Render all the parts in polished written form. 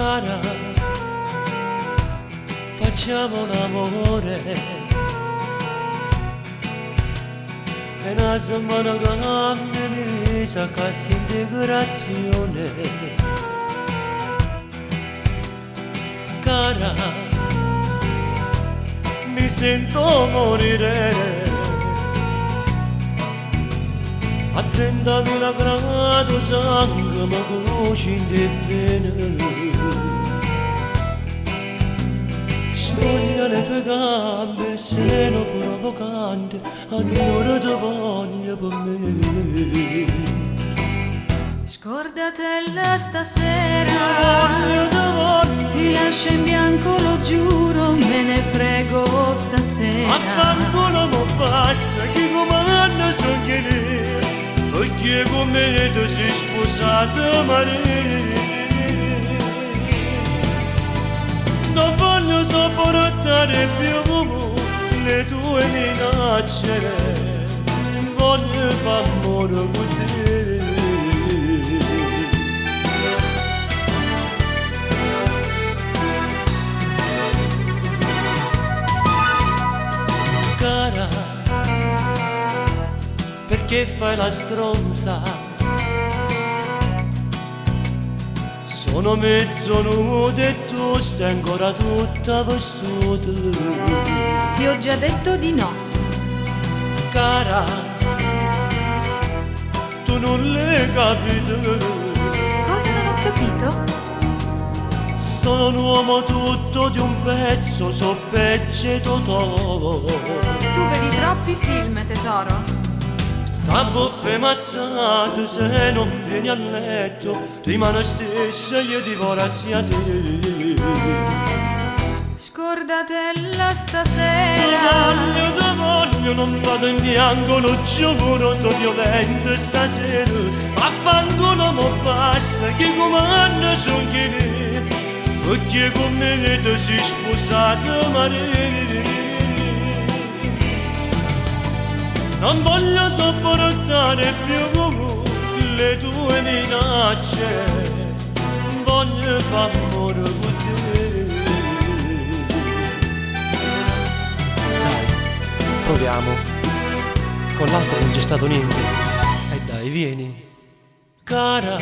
Cara, facciamo l'amore e una settimana cambia mi sa cassa integrazione. Cara, mi sento morire a 30.000 gradi sangue mi cucina e vene. Spoglia le tue gambe, il seno provocante, ancora ti voglio per me. Scordatella stasera, Ti voglio, ti lascio in bianco, lo giuro, me ne frego stasera. affanculo mo basta, chi comanda sono chiede, perché con me tu sei sposato marito. Non voglio sopportare più le tue minacce, voglio far amore con te. Cara, perché fai la stronza? Sono mezzo nudo e tu stai ancora tutta vestuta. Ti ho già detto di no. Cara, tu non l'hai capito. Cosa non ho capito? Sono un uomo tutto di un pezzo, so pecce totò. Tu vedi troppi film, tesoro. A boffe mazzate se non vieni a letto, rimane stessa io divorarsi a te. Scordatella Ti stasera, voglio, non vado in bianco, lo giuro, ti violento stasera. Affanculo mo basta, chi comanda son chi ne, perché con me ti sei sposato marito. Non voglio sopportare più le tue minacce, voglio far amore con te. Dai, proviamo. Con l'altro non c'è stato niente. E dai, vieni. Cara,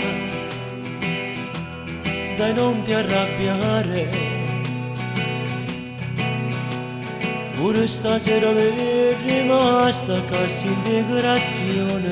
dai non ti arrabbiare. Pure stasera mi è rimasta cassa integrazione.